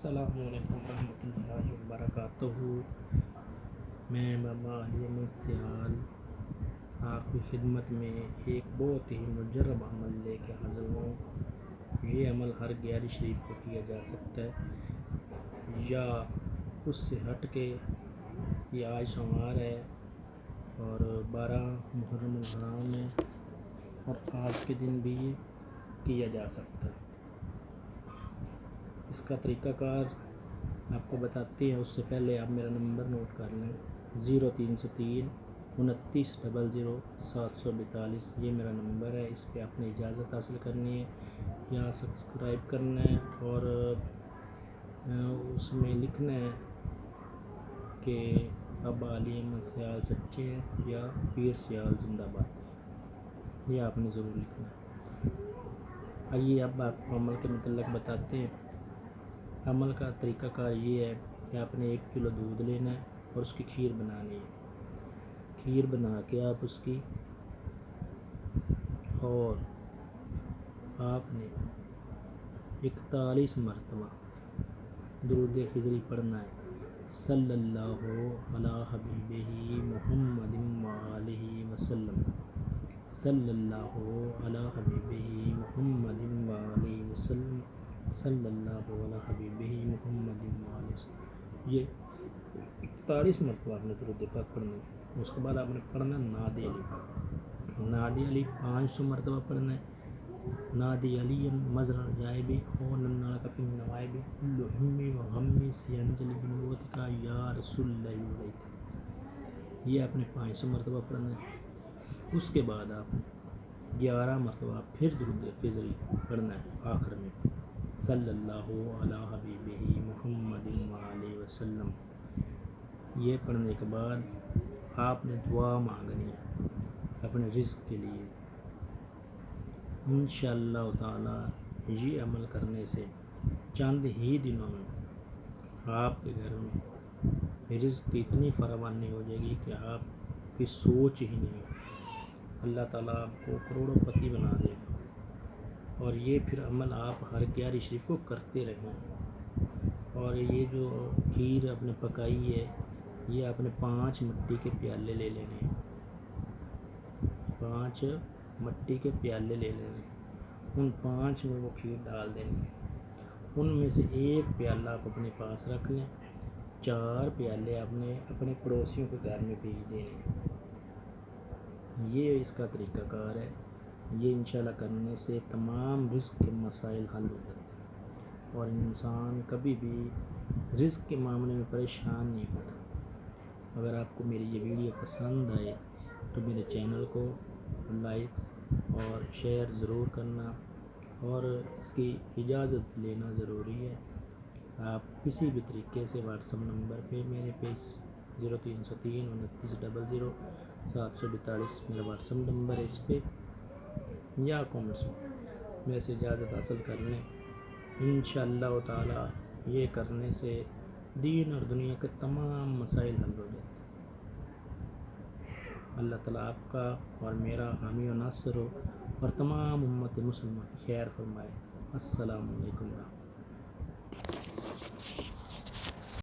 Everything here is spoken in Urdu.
السلام علیکم ورحمۃ اللہ وبرکاتہ۔ میں بابا علی احمد سیال آپ کی خدمت میں ایک بہت ہی مجرب عمل لے کے حاضر ہوں۔ یہ عمل ہر 11 شریف کو کیا جا سکتا ہے یا اس سے ہٹ کے یہ آج سوموار ہے اور 12 محرم الحرام ہے اور آج کے دن بھی یہ کیا جا سکتا ہے۔ اس کا طریقہ کار آپ کو بتاتے ہیں، اس سے پہلے آپ میرا نمبر نوٹ کر لیں 0303 29 00 742۔ یہ میرا نمبر ہے، اس پہ آپ نے اجازت حاصل کرنی ہے یا سبسکرائب کرنا ہے اور اس میں لکھنا ہے کہ بابا علی احمد سیال سچے ہیں یا پیر سیال زندہ باد، یہ آپ نے ضرور لکھنا ہے۔ آئیے اب آپ کو عمل کے متعلق بتاتے ہیں۔ عمل کا طریقہ کار یہ ہے کہ آپ نے 1 کلو دودھ لینا ہے اور اس کی کھیر بنانی ہے۔ کھیر بنا کے آپ اس کی اور آپ نے 41 مرتبہ درود خضری پڑھنا ہے، صلی اللہ علی حبیبہ محمد وآلہ وسلم، صلی اللہ علی حبیبہ محمد وآلہ وسلم، صلی اللہ علی حبیبہ محمد وآلہ وسلم۔ یہ 41 مرتبہ آپ نے درود پاک پڑھنا ہے۔ اس کے بعد آپ نے پڑھنا نادی علی، نادی علی 500 مرتبہ پڑھنا ہے۔ نادی علی مزرع جائبی او ننال کا پن نوائبی کل ہمی و غمی سی انجلی بنوت کا یا رسول اللہ علیہ، یہ آپ نے 500 مرتبہ پڑھنا ہے۔ اس کے بعد آپ 11 مرتبہ پھر درود خضری پڑھنا ہے آخر میں، صلی اللہ علی حبیبہ محمد وآلہ وسلم۔ یہ پڑھنے کے بعد آپ نے دعا مانگنی ہے اپنے رزق کے لیے۔ انشاءاللہ تعالی یہ عمل کرنے سے چند ہی دنوں میں آپ کے گھر میں رزق کی اتنی فراوانی ہو جائے گی کہ آپ کی سوچ ہی نہیں ہو۔ اللہ تعالیٰ آپ کو کروڑوں پتی بنا دے گا۔ اور یہ پھر عمل آپ ہر 11 شریف کو کرتے رہیں۔ اور یہ جو کھیر آپ نے پکائی ہے، یہ آپ نے 5 مٹی کے پیالے لے لینے ہیں، 5 مٹی کے پیالے لے لینے ہیں۔ ان 5 میں وہ کھیر ڈال دینی ہے۔ ان میں سے 1 پیالہ آپ اپنے پاس رکھ لیں، 4 پیالے آپ نے اپنے پڑوسیوں کے گھر میں بھیج دینے ہیں۔ یہ اس کا طریقہ کار ہے۔ یہ انشاءاللہ کرنے سے تمام رزق کے مسائل حل ہو جاتے ہیں اور انسان کبھی بھی رزق کے معاملے میں پریشان نہیں ہوتا۔ اگر آپ کو میری یہ ویڈیو پسند آئے تو میرے چینل کو لائک اور شیئر ضرور کرنا اور اس کی اجازت لینا ضروری ہے۔ آپ کسی بھی طریقے سے واٹس ایپ نمبر پہ میرے پیج 0303 29 00 742 میرا واٹس ایپ نمبر ہے، اس پہ یا کامنٹس میں میرے سے اجازت حاصل کر لیں۔ انشاءاللہ تعالی یہ کرنے سے دین اور دنیا کے تمام مسائل حل ہو جاتے ہیں۔ اللہ تعالیٰ آپ کا اور میرا حامی و ناصر ہو اور تمام امت مسلمہ خیر فرمائے۔ السلام علیکم ورحمۃ اللہ۔